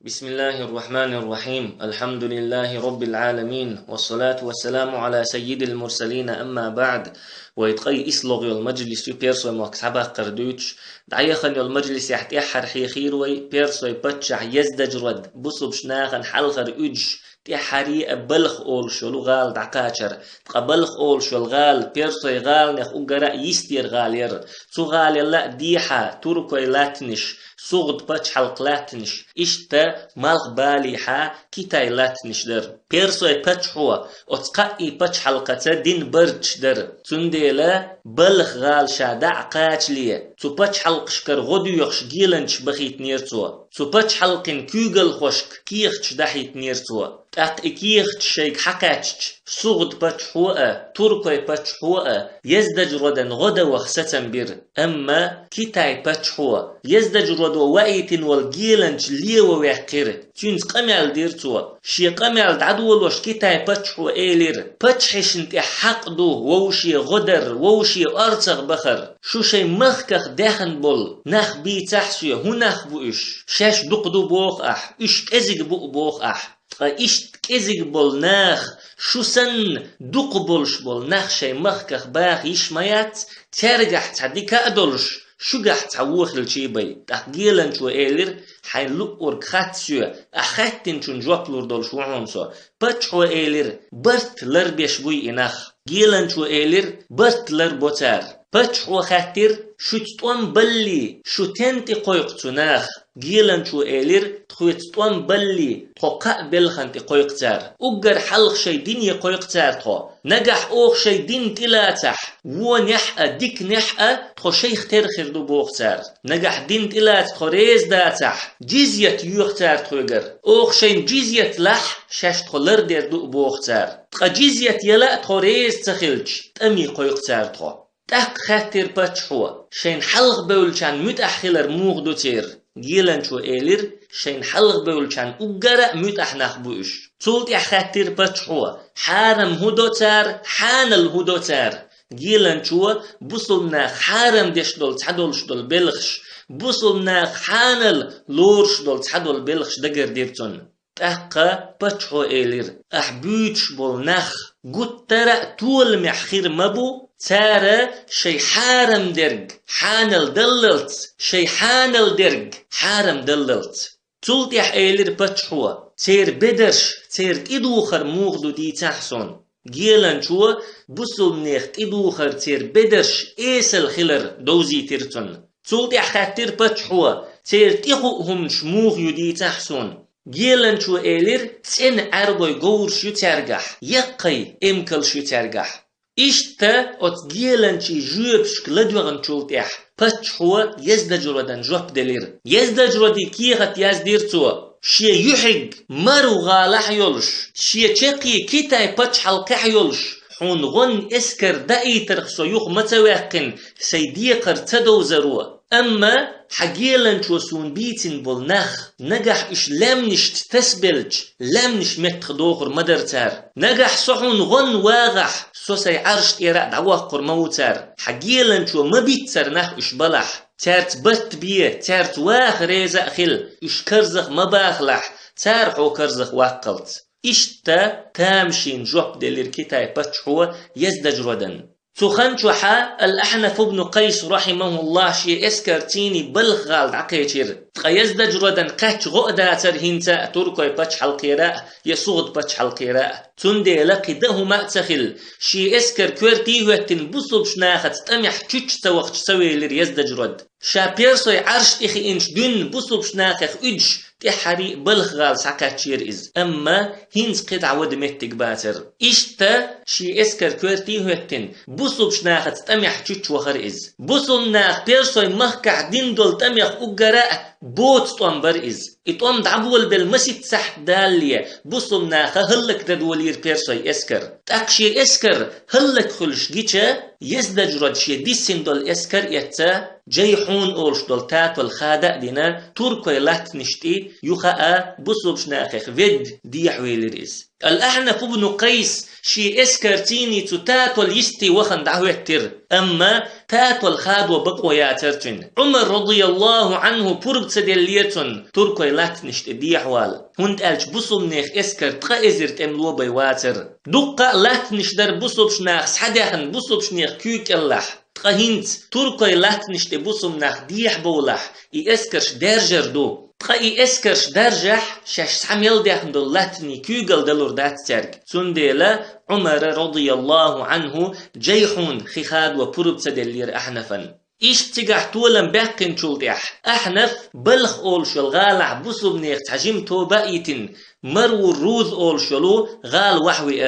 بسم الله الرحمن الرحيم الحمد لله رب العالمين والصلاة والسلام على سيد المرسلين أما بعد ويتقي إسلوغ المجلس بيرسوي مكسبة قردوش دعيخن المجلس يحتي حرحي خيروي بيرسوي بتشع يزدجرد بصب شناغن حلغر أج تحري بلخ أول شو الغال دعكاتشر تقبلخ أول شو الغال بيرسوي غال نخ أجرا يستير غالير سو غال لا ديحة تركوي لاتنش صغد بچ حلق لاتنش اشتا مالغ باليحا كيتاي لاتنش در بيرسوي بچ هو اتقائي بچ حلقة دين برچ در تنديلا بلغ غال شادع قاچ ليه تو بچ حلق شكر غدو يخش جيلنش بخيت نيرتوا تو بچ حلقن كيغل خوشك كيخش دحيت نيرتوا تاق كيخش شيك حكاتش صغد بچ هو تركوي بچ هو يزدج ردن غدا وخستن بير اما كيتاي بچ هو يزدج ردو وقيتن والجيلنش ليو ويحقير تينز قمال ديرتوا شي قمال دعدول وش كيتاي بچ هو ايلير بچ حشنت حقدو ووشي غدر ووشي ارتغ بخر شو شي مخكخ داخن بول نخ بي تحسي هنخ بوش شاش دقدو بوخ اح اش ازيق بوخ اح إشت كزيق بول ناخ شو سن دق بولش بول ناخ شي مخكخ باخ يشميات ترجح تعديك أدولش شو قح تعوخ للشيبي تحقيلن شو إيلر حين لقور كخاتسيو أخاتن شو نجوك لور دولش وعنصو باتشو إيلر برت لربيش بوي إناخ جيلن شو إيلر برت لربوتار باتشو خاتر شو تطوان بلي شو تنتي قويقتو ناخ جيلن شو إيلر تخويت تطوان بلي تقاء بلخنتي قويقتار أجر حلق شي دين يقويقتار تخو نجح أوخ شي دين تلاتح ونحقا ديك نحقا تخو شيخ ترخر دو بوختار نجح دين تلات تخو ريز داتح جيزية يوختار تخوغر أوخ شي جيزية لح شاش تخو لردير دو بوختار تخو جيزية يلا تخو ريز تخلج تأمي قويقتار تخو تاق خاتر باتشحوا شين حلق بولشان متأخلر موغدو تير جيلن شو إيلر شين حلق بولشان أجرأ متأحنخ بوش تولت خاتر باتشحوا حارم هدو تار حان الهدو تار جيلن شو بوصلنا حارم ديش دول تحدولش دول بلغش بوصلنا حانل لورش دول تحدول بلغش دقر ديرتون تاقا باتشحوا إيلر أحبوش بول نخ قد ترى طول محخير مبو تارا شي حارم درج حانل دللت شي حانل درج حارم دللت تولت يحيلر باتشحوا تير بدرش تير تدوخر موغدو دي تحسون جيلن شو بوصل نيخ تدوخر تير بدرش ايسل خلر دوزي تيرتون تولت يحخاتر باتشحوا تير تيخوهم شموغ يدي تحسون جيلن شو إيلر تين عربوي غور شو ترجح يقي امكل شو ترجح إشتا أت جيلن شي جوبش كلدوغن شوتيح باتشحوا يزدجردن جوب دلير يزدجردي كيغت يزديرتوا شي يحق مرو غالح يولش شي تشقي كيتاي باتشحل كح يولش حون غن اسكر دائي ترخصو يوخ متواقن سيديقر تدو زروا أما حجيلن شو سون بيتن بولنخ نجح إش لامنش تتسبلج لامنش متخدوخر مدرتار نجح صحون غن واغح سوسي عرش إيراء دعواقر موتار حجيلن شو مبيتر نخ إش بلح تارت بت بيه تارت واخ ريزا خل إش كرزخ مباخلح تار حو كرزخ واقلت إشتا كامشين جوب دلير كتاي باتشحوا يزدجردن سخنشو حا الأحنف ابن قيس رحمه الله شي اسكرتيني بلغال عقيتير يزدجردن قاتش غؤدا ترهنتا تركوي باتش القراء يصغد باتش القراء تندي لقي ده ما تخل شي اسكر كورتي هوتن بصب شناخت تمح تشتش توقت سوي لر يزدجرد شا بيرسوي عرش إخي إنش دون بصب شناخخ إج تحري بلغال ساكاتشير إز أما هينز قطع ودمتك باتر إشتا شي اسكر كورتي هوتن بصب شناخت تمح تشتش وخر إز بصب ناخ بيرسوي مخكع دين دول تمح أقراء بوت طنبر إز إطوام دعبول بالمسيط سح دالية بصم ناخا هلك تدولير بيرسوي اسكر تاكشي اسكر هلك خلش جيتشا يزدجرد شي ديسين دول اسكر يتا جيحون أولش دول تات والخادق دينا تركوي لات نشتي يخاء بصبش ناخخ فيد ديحوي لريز الأحنف بن قيس شي اسكرتيني تاتول يستي وخن دعوتر أما تاتول خاد وبقوا ياترتن عمر رضي الله عنه برب تدليتن تركو لاتنشت دي حوال هند ألش بصم نيخ اسكر تقا ازرت املو بيواتر دقا لاتنش در بصبش ناخ حداخن بصبش نيخ كيك اللح تقا هند تركو لاتنشت بصم ناخ ديح بولح اي اسكرش درجر دو تقا اسكرش درجح شاش ساميل داخن دو لاتني كيوغل دلور دات ترك سنديلا عمر رضي الله عنه جيحون خخاد وبرب تدلير أحنفا اشتقح طولا باقين شلدح أحنف بلخ أول شل غالع بصب نيخ تحجم توبائيتن مرو الروذ أول شلو غال وحوي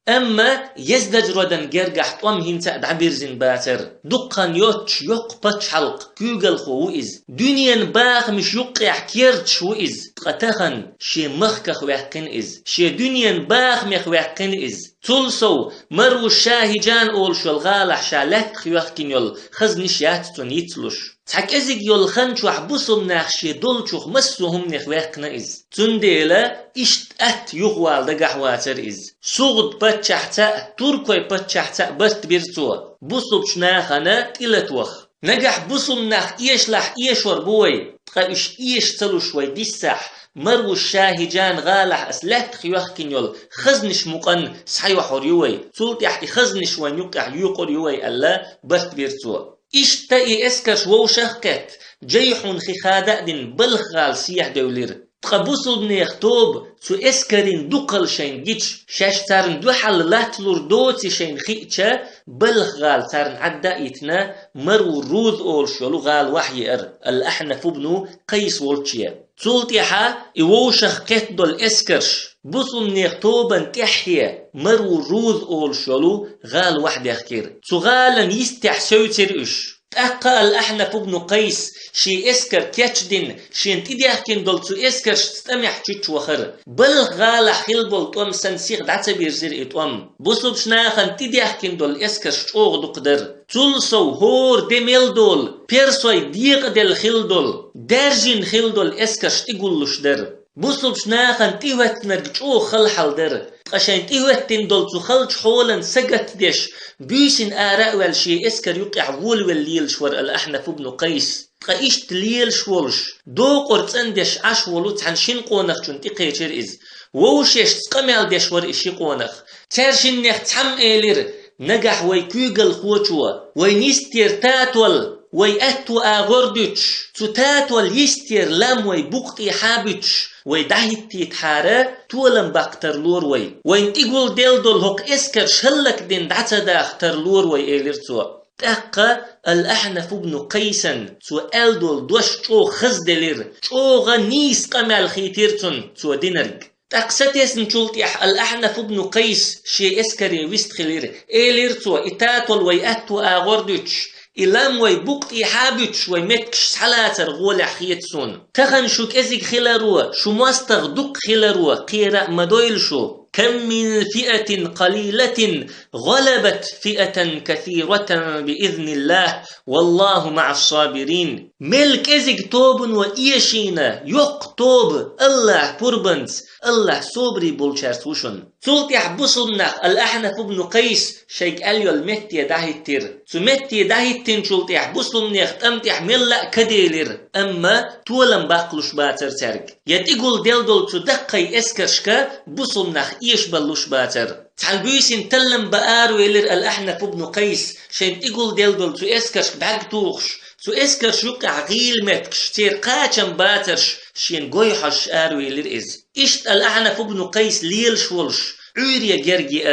أما يزدج ردن جرجح طم هنسا دعبير زين باتر دقان يوتش يقبتش حلق كيوغل خوئز دنيا باخ مش يقع كيرتش وإز قتخن شي مخكخ وحقن إز شي دنيا باخ مخ وحقن إز تلسو مرو الشاهجان أول شو الغالح شالك خيوخكين يول خزنش ياتتون يتلوش تحك ازيق يول خنش وحبوسهم ناخشي دولشوخ مسوهم نخويقنا إز تنديلا اشت ات يغوال دقح واتر إز سوغد باتشحتا تركوي باتشحتا بست بيرتوا بوصبش ناخنا تلتوخ نجح بوصم ناخ إيش لح إيش وربوي تقايش إيش تلوش وي ديسح مرو الشاهجان غالح أسلحت خيوخكين يول خزنش مقن سحيو حريوي سلط يحكي خزنش ونيوكح يوقر يوي ألا بست بيرتوا اشتاي اسكرش ووشخكت جيحون خخادة دين بلخال سيح دولير تقبوصل بنيخ توب سو اسكرين دوقل شين جيتش شاش تارن دوحل لاتلور دوتي شين خيتشا بلخال تارن عدا يتنا مرو الروذ أول شلو غال وحي الأحنف بن قيس والتشيا تولتيحا يوشخ قت دول اسكرش بوصل بنيخ توبا تحيا مرو الروذ أول شلو غال وحد يخكير سو غالا يستح سوتر تأقى الأحنف بن قيس شي اسكر كاتشدين شي انتدي احكين دولتو اسكر شتستمح تشيتش وخر بل غالا خلبول توم سنسيخ دعتا بيرزير اتوام بوصل بشناخ انتدي احكين دول اسكر شتوغ دقدر تولسو هور ديميل دول بيرسوي ديق دل خل دول درجين خل دول اسكر شتيقولوش در بوصل بشناخ انتيوات نرجعو خلحل در عشان تيوتين دولتو خلج حولا سقت ديش بيسن آراء والشي اسكر يقع وول والليل شور الأحنف بن قيس قايش تليل شولش دو قرصن ديش عش ولوت عن شين قونخ چون تقيچر إز ووشيش تقمال ديش ور إشي قونخ ترشن نخ تحم إيلير نجح ويكوغل خوچوا وينيستير تاتول ويأتو آغوردوش تاتول يستير لام ويبوقتي حابتش ويدعيتي تحارة تولم باقتر لور وين تقول ديل دول هوك اسكر شلك دين دعتا داختر لور إيليرتوا تأقى الأحنف بن قيسا سؤال دول دوش چو خزدلير چو غنيس قمال خيتيرتون سو دينرق تقستيس نشولتيح الأحنف بن قيس شي اسكري ويستخلير إيليرتوا إتاتول ويأتو آغوردوش إلام ويبوقتي حابتش ويمتكش سحلاتر غول حيتسون تخن شوك ازيك خلاروا شو مواستغ دق خلاروا قيرا مدويل شو كم من فئة قليلة غلبت فئة كثيرة بإذن الله والله مع الصابرين ملك ازيك توب وإيشينا يق توب الله بربنس الله صبري بولشارتوشن سلطيح بصلنا الأحنف بن قيس شيك أليو المتي داهيتير سمتي داهيتين سلطيح بصلنا يختمتيح ملا كديلير أما تولم باقلوش باتر ترك يتقول ديل دول تدقي اسكرشكا بصلنا إيش بلوش باتر تعالبيسين تلم بقارو يلير الأحنف بن قيس شين تقول ديل دول تو اسكرش بعد توخش تو اسكرش يقع غيل متكش تير قاچم باترش شين قويحش آرو يلير إز إشت الأحنف بن قيس ليل شولش عوريا جرجي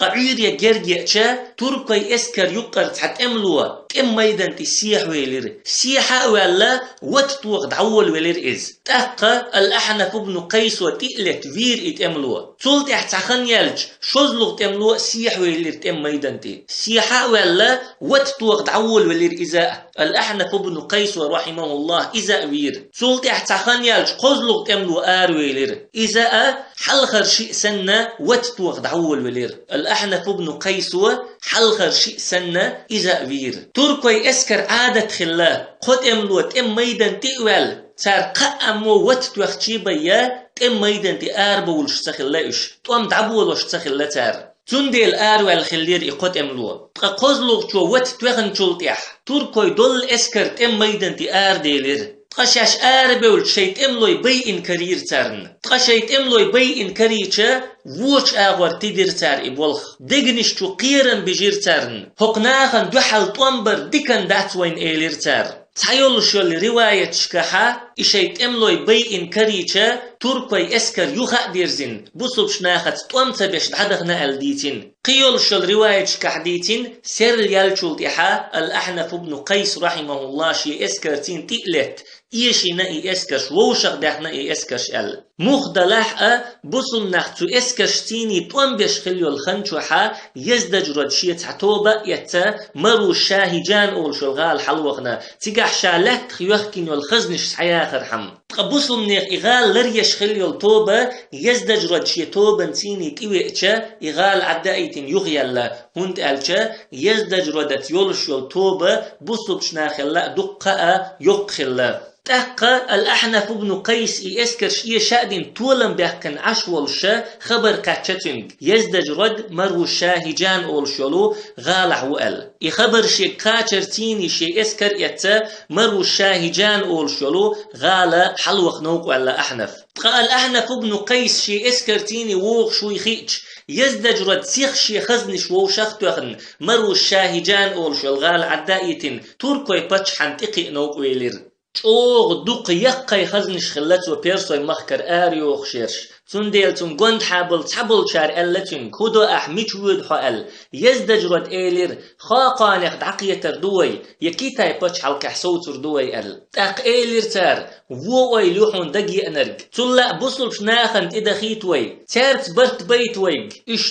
عوريا جرجي أشا تركي اسكر يقر تحت أملوا كم ميدان تسيح ويلير سيحة ولا وتطوق دعول ويلير إز تأقى الأحنف بن قيس وتقلت فير إتأملوا تولت احتخن يلج شوزلغ تأملوا سيح ويلير تأم ميدان تي سيحة ولا وتطوق دعول ويلير إزاء الأحنف بن قيس ورحمه الله إزاء وير تولت احتخن يلج قوزلغ تأملوا آر ويلير إزاء حلخر شيء سنة وتطوق دعول ويلير الأحنف بن قيس حلخر شيء سنة إذا وير تركوي اسكر عادة خلا خد املوت ميدان تقوال صار قأمو وات توخشي بيا ميدان تقاربولش سخلاش توام دعبولش سخلا تار تندل آروال خلير إقوت املو قوزلوغ شو وات توخن شلتيح تركوي دول اسكر ميدان تقار ديلير تقشاش آربول شيت املوي بي إن كرير تارن تقشيت املوي بي إن كريرشا ووش آغور تدير تار إبولخ دقنش تو قيرن بجير تارن هقناخن دوحل طومبر ديكن داتوين إيلير تار تحيول شول رواية شكاحة إشيت املوي بي إن كريرشا تركوي اسكر يوخا ديرزين بوصلش ناخت طومتا بيش دعدغنا الديتين قيول شول رواية شكاحديتين سير يالشول تيحا الأحنف بن قيس رحمه الله شي اسكرتين تقلت إيشي نائي اسكرش ووشق داح نائي اسكرش ال مخدلح بوصل ناختو اسكرش تيني طوام بيش خليو الخنشوحا يزدج ردشية عطوبة يتا مرو شاهجان أول شلغال حلوغنا تيقاح شالات خيوخكين والخزنش حياخر حم تقبوصل منيخ إغال لريش خليو الطوبة يزدج ردشية طوبة تيني تيوئتشا إغال عدائيتين يغيالا هند ألشا يزدج ردت يولشو الطوبة بوصل بشناخلا دقاء يقخلا تحقى الأحنف بن قيس اسكر شيء شادين طولن بيحكن عشولشا خبر قاتشتنج يزدج رد مرو شاهجان أولشولو غالح وقال خبر شي قاتشرتيني شي اسكر يتا مرو شاهجان أولشولو غالا حلوخ نوق على أحنف قال الأحنف بن قيس شي اسكرتيني ووغ شوي خيتش يزدج رد سيخ شي خزنش وو شختوخن مرو شاهجان أولشول غال عدائيتين توركوي باتش حنتقي نوق ويلير اوغ دوق يقاي خزنش خلت وبيرسوي مخكر آريو خشيرش تنديل تنقند حابل شار ألتن كودو أحميش وود حال يزدج رد إيلير خاقانيخ دعقية تردوي يكيتاي باتش حالك حسو تردوي تاق إيلير تار ووي لوحون دقي أنرق تلا بوصل شناخن إدخيتوي تارت برت بيتويق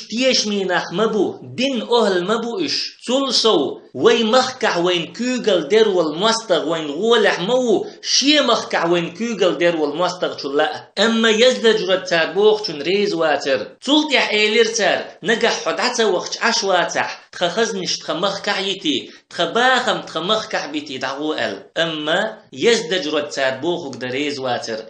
تيش ميناخ مبو دين أهل مبو تلسو وي مخكع وين كوغل دير والمستغ وين غولح مو شي مخكع وين كوغل دير والمستغ تلا أما يزدج رد تار بوخشن ريز واتر تلتح إيلير تار نجح حدعتا وقت عشواتح تخزنش تخمخ كعيتي تخباخم تخمخ كعبيتي دعوال أما يزدج رد تار بوخك دريز واتر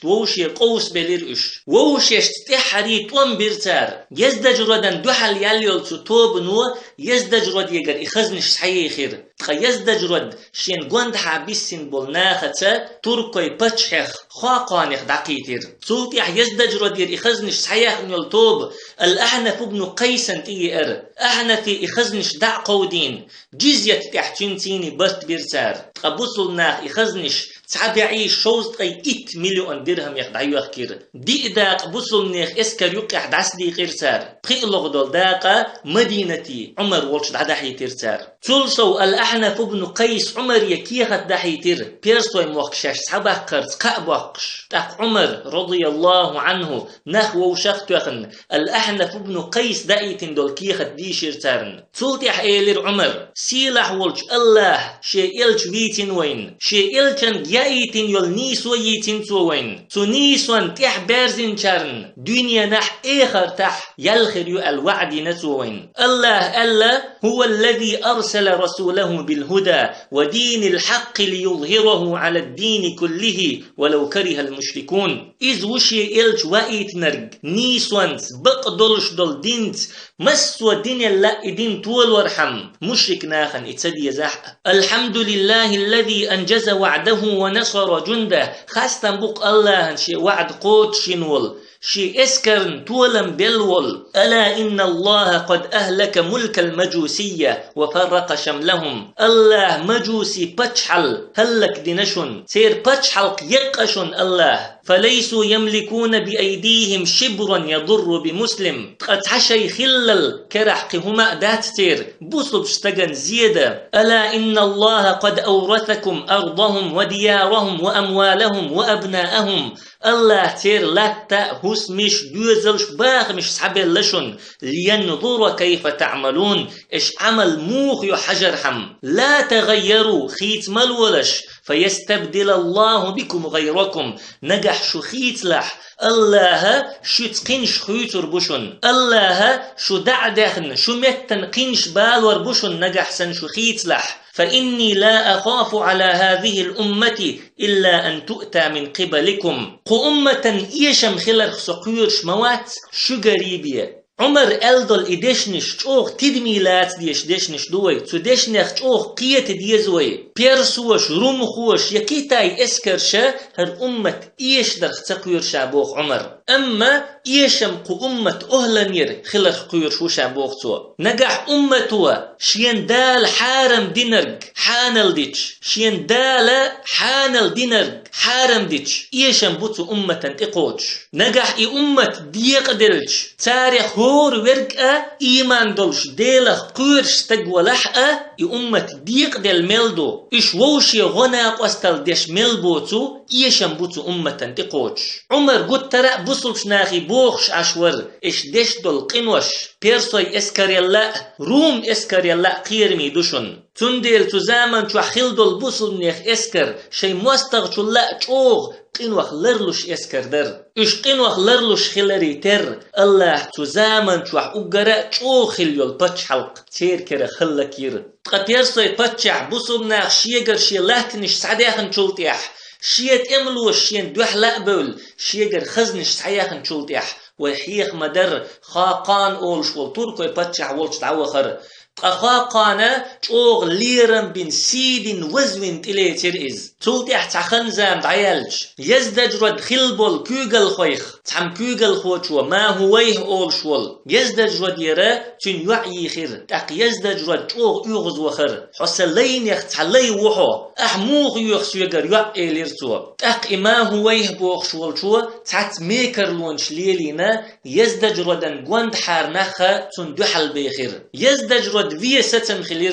تووشي قوس بلير ووشيش تحري طوم بيرتار يزدج ردن دوحل ياليول توب نو يزدج رد يقر إخزنش صحيح خير يزدج رد شين قوند حابسين بولناختا تركوي باتشخ خاقانيخ دقيتر تلتح يزدج رد إخزنش صحيح نيول توب الأحنف بن قيسن تيئر أحنفي إخزنش دع قودين جزية تحتنتيني بست بيرتار تقبصل ناخ إخزنش تعبعي شوز قي 8 مليون درهم يخدعيو أخكير دي داق بصل نيخ اسكر يقح دعسدي قيرتار قيلوغ دول داقا مدينتي عمر والش دعدحي تيرتار تلسو الأحنف بن قيس عمر يكيخت دحي تير بيرسوي موخشاش صباح قرد قابوخش تاق عمر رضي الله عنه نخو وشختوخن الأحنف بن قيس دايتن دول كيخت دي شيرتارن تلتح إيلير عمر سيلح والش الله شي إلش ويتن وين شي إلشن يايتين يول نيسو ييتين توين تو نيسوان تح بارزين شارن دنيا نح اخر تح يلخر يو الوعد نتوين الله هو الذي أرسل رسوله بالهدى ودين الحق ليظهره على الدين كله ولو كره المشركون إذ وشي إلش وايت نرق نيسوان بقدلش دول دينت مسوى دين الله دين طول ورحم مشرك ناخن اتسدي زح الحمد لله الذي أنجز وعده ونصر جنده خاستن بق الله شي وعد قوت شنول شي اسكرن تولم بلول ألا إن الله قد أهلك ملك المجوسية وفرق شملهم الله مجوسي بتشحل هلك دينشن سير بتشحل يقشن الله فليسوا يملكون بأيديهم شبرا يضر بمسلم تحشي خلل كرحقهما داتتير بوصل بشتغن زيادة ألا إن الله قد أورثكم أرضهم وديارهم وأموالهم وأبناءهم الله تير لاتا هسمش دوزلش باخمش سحبل لشن لينظر كيف تعملون إش عمل موخ يحجر حم لا تغيروا خيت ملولش فيستبدل الله بكم غيركم نجح نجح شو خيت لح الله شو تقنش خيتر بشن الله شو دعدخن شو متن قنش بالور بشن نجح سن شو خيت لح فإني لا أخاف على هذه الأمة إلا أن تؤتى من قبلكم قو أمة إيشم خلر سقيرش موات شو قريبية عمر ألدل إدشنش تشوخ تدميلات دشنش دوي تدشنخ تشوخ قيت ديزوي بيرسوش رومخوش يكيتاي اسكرشا هر أمة إيش در تقوير شابوخ عمر أما إيشم قو أمة أهلمير خلر قوير شو شابوخ تو نجح أمتوا شين دال حارم دينرج حانل ديتش شين دال حانل دينرج حارم ديتش إيشم بوتو أمة إقوتش نجح أمة ديق دلش تاريخ هور ورقة إيمان دولش ديلخ قيرش تقولحقة أمة ديق دل ملدو إش ووشي غناق واستل ديش ملبوتو إيشم بوتو أمة إقوتش عمر قد ترى بوصلش ناخي بوخش عشور إش ديش دول قنوش بيرسوي اسكاريلا روم اسكاريلا قيرمي دوشن تنديل تزامن شو خلدول بوصل نيخ اسكر شي مستغشو لا تشوغ قنوخ لرلوش اسكر در إش قنوخ لرلوش خلري تر الله تزامن شو أقرأ تشوغ خليول باتش حلق تير كره خلكير تقبيرسوي باتشع بوصل ناخ شيقر شي لاتنش سعداخن شلتيح شيت املوش شين دوح لقبول شيقر خزنش سعياخن شلتيح وحيخ مدر خاقان أولش والتركو يبتشع والش تعوخر خاقانا تشوغ ليرم بن سيدين وزوين تلي ترئز تولتي احت خنزام دعيالج يزدج رد خلبول كوغل خويخ تعم كوغل خوشو ما هويه أولش وال يزدج رد يرى تن يعي خير تاق يزدج رد تشوغ يغز وخر حسلين يختحلي وحو أحموغ يخسو يقر يعي ليرتو تاق ما هويه بوخش والشو تعت ميكر لونش ليلينا يزدج ردن قوند حارنخا تن دوحل بيخير يزدج رد في ستم خلير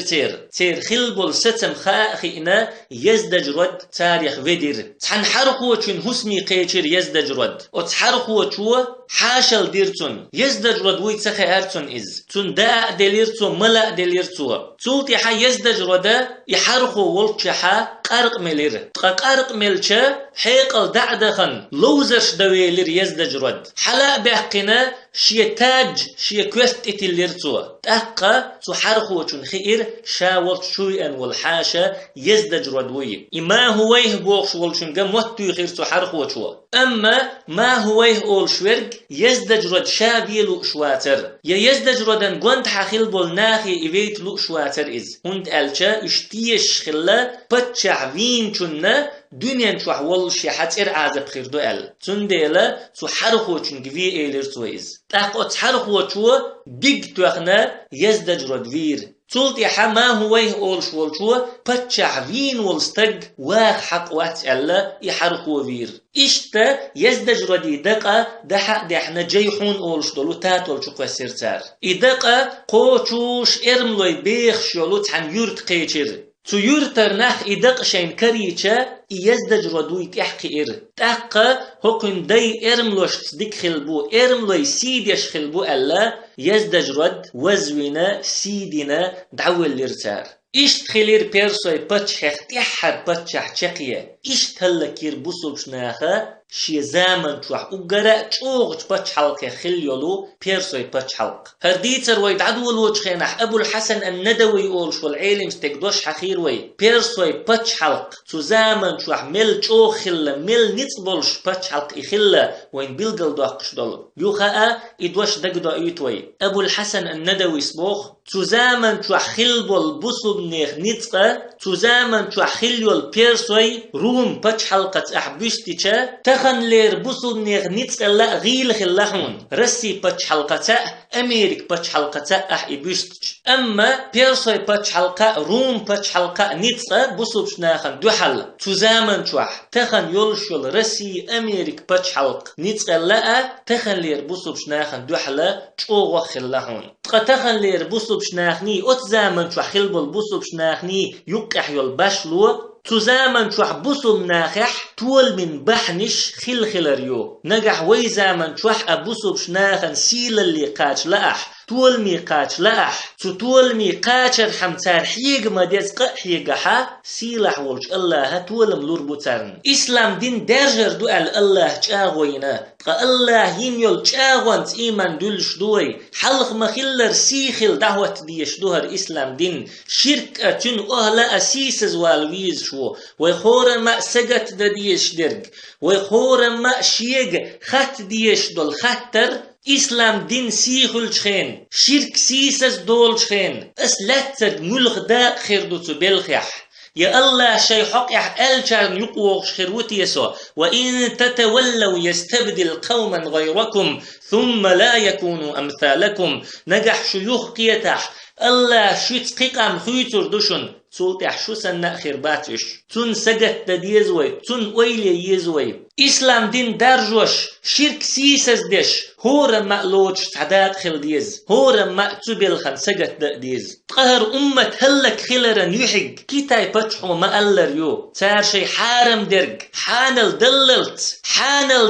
تير خلبول ستم خائنا يزدج رد تاريخ فيدير تحنحرقو تشن هسمي قيتر يزدج رد وتحرقو تشو حاشل ديرتون يزدج رد ويتسخي ارتون إز تون داء دليرتو ملأ دليرتو تولتي حا يزدج رد يحرقو والتشحا قارق ملير قارق ملشا حيقل دعدخن لوزرش دويلير يزدج رد حلا بحقنا شي تاج شي كوست اتليرتو تاقا تحرقو تشن خير شاولت شويا والحاشا يزدج ردوي إما هو يهبوخش والشنقم واتو يخير تحرقو تشو أما ما هو يهول شورق يزدج رد شابيلو شواتر يزدج ردن قوانت حخيل بول ناخي إيويت لو شواتر إز هند ألشا اشتيش خلا بتشع فين چننا دنيا شوح والش يحتر عازب خير دو ال تنديلا تحرقو تشنقفي إيلر تويز تاقو تحرقو تشو ديق توخنا يزدج رد فير تولتي حما هو يقولش والشو بتشع فين والستق واخ حق وقت ألا يحرقو فير إشتا يزدج ردي دقا دحق دحنا جيحون أولش دولو تاتول شقوة سيرتار إدقا قوشوش إرملوي بيخ شولو تحن يورت قيشر تو يورتر ناخ إدق شين كريشا يزدج ردوي تحقي إر تحقا هكون داي إرملوش تصدق خلبو إرملوي سيديش خلبو ألا يزدج رد وزونا سيدنا دعوة الارتار إشت خلير بيرسوي بتشح تحر بتشح تشقية إشت هلكير بوصلش ناخا شي زامن تروح أقرأ تشوغ بتشحلق خليولو بيرسوي بتشحلق هرديتر ويد عدو الوجخينح أبو الحسن الندوي أولش والعيلم استقدوش حخير وي بيرسوي بتشحلق تزامن تروح مل تشوغ خلا مل نتصبولش بتشحلق إخلا وين بيلقل دوحقش دولو يوخاء إدوش دقدو أيتوي أبو الحسن الندوي سبوخ تزامن تروح خلبول بوصل نيخ نتقى تزامن تروح خليول بيرسوي روم بتشحلقة أحبشتيشا تخن لير بوصل نيغ نتقى لا غيل خلاحون رسي باتش حلقة أمريك باتش حلقة إبوستش أما بيرسوي باتش حلقة روم باتش حلقة نتقى بوصل شناخن دو حل تزامن شوح تخن يولشول رسي أمريك باتش حلق نتقى لا تخن لير بوصل شناخن دو حل تشوغ خلاحون تخن لير بوصل شناخني أتزامن شوح خلبل بوصل شناخني يقح يول باشلو تزامن شوح بوصل ناخح طول من بحنش خلريو نجح ويزامن شوح أبوصل شناخن سيل اللي قاتش لأح تول ميقاتش لأح تول ميقاتشر حمتار حيق مديز حيقها سيلح ولش الله تول ملور بوتارن إسلام دين درجر دو الله تشاغوينا الله ينيول تشاغوانت إيمان دولش دوي حلق مخلر سيخل دعوة ديش دوهر إسلام دين شرك أتن أهلا أسيسز والويز شو ويخور ما سجت ديش درج ويخور ما شيق خط ديش دول خطر إسلام دين سيخل شخين شرك سيسز دول شخين أسلتد ملغ دا خير دو تبلخيح يا الله شي حق ألشان يقوغ خيروتي يسوع وإن تتولوا يستبدل قوما غيركم ثم لا يكونوا أمثالكم نجح شيوخ قيتح الله شيت قيقام خيتر دوشن تولتح شو سنة خير باتش تون سجت ديزوي تون ويلي يزوي إسلام دين درجوش شرك سيسز ديش هور مألوج تعداد خل ديز هور مأتوبيل خن سجت ديز قهر أمة هلك خلرا يحق كيتاي بتحو مألر يو تار شي حارم درج حانل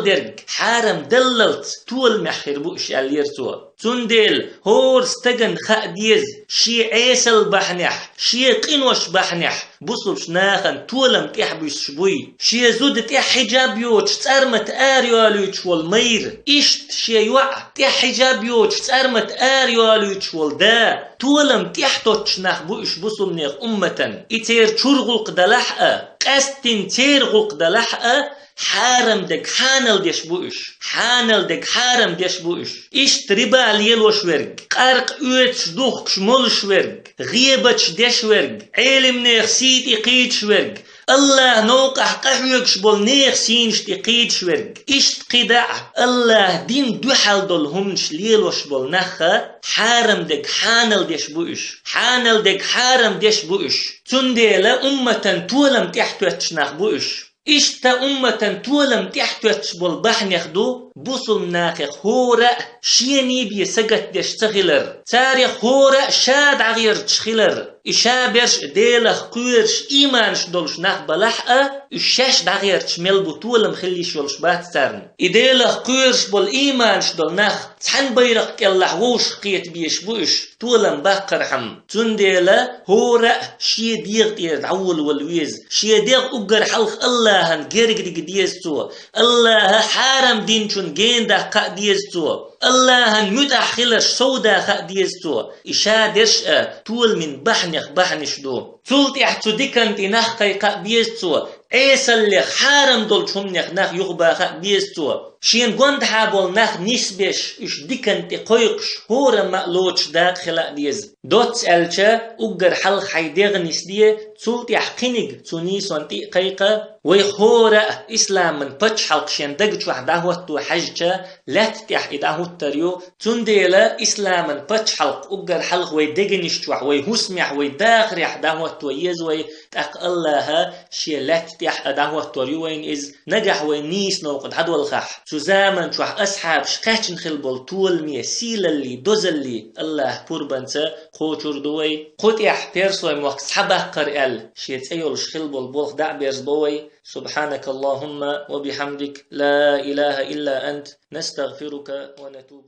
درج حارم دللت تول محير بوش اليرتو تندل هور استجن خا ديز شي عيسل بحنح شي قنوش بحنح بصلش ناخن تولم كيحبيس شبوي شي زود تي حجاب يوتش تارمت آريواليوتش والمير إشت شي يوع تي حجاب يوتش تارمت آريواليوتش والدا تولم تيحتوتش ناخ بوش بصل نيخ أمة إتير تشرغلق دلحقة قستن تيرغلق دلحقة حارم دك حانل ديش بوش إشت ربا ليلوش ورق قارق اوتش دوخش مولش ورق غيبتش ديش ورق علم نيخ سيد إقيتش ورق الله نوقع قحوكش بول نيخ سينش تقيتش ورق إشت قدع الله دين دوحل دول همش ليلوش بول نخا حارم دك حانل ديش بوش تنديلا أمة تولم تحتوتش نخ بوش إشتا أمة تولم تحتوتش بول بحن يخدو بوصل ناخخ هورا شيني بيسجت ديش تغيلر تاريخ هورا شاد عغير تشخيلر إشابرش ديلخ قيرش إيمانش دولش ناخ بلحقة إشاش دغير تشمل بطولم خليش ولش بات سارن إديلخ قيرش بول إيمانش دول ناخ تحن بيرق كالله ووش قيت بيش بوش طولم باقر حم تنديلا هورا شي ديغ تعول والويز شي ديغ أقر حلق الله هنجرق ديزتو الله حارم دين چون جين قا ديزتو الله متح خلش سودا خا ديزتو إشا درش طول من بحنش دو تولت احتو ديكن تنخ قا بيزتو عيسى اللي حارم دول شمنخ نخ يغبا خا بيزتو شين قند حابول نخ نسبش إش ديكن تقويقش هورا مألوش داق خلا ديز دوت ألشا أقر حلق حيديغ نسدية تولت يحقنق تونيسون تقيقا ويخورا إسلام من بچ حلق شين دقج وحدهوتو حجتا لا تتح إدهوتريو تنديلا إسلام من بچ حلق أقر حلق ويدقنشتوح ويهسمح ويداخرح دهوتو يزوي تاق الله شي لا تتح إدهوتريو وين إز نجح وينيس نوقد حدو الخح سوزامن شوح أصحاب شكاتشن خلبول طول مية سيلا اللي دوزل الله بوربنسا خوشور دوي قوت بيرسوي موقت صحبه قرئل شيت أيول شخلبول بولخ دع بيرز بوي سبحانك اللهم وبحمدك لا إله إلا أنت نستغفرك ونتوب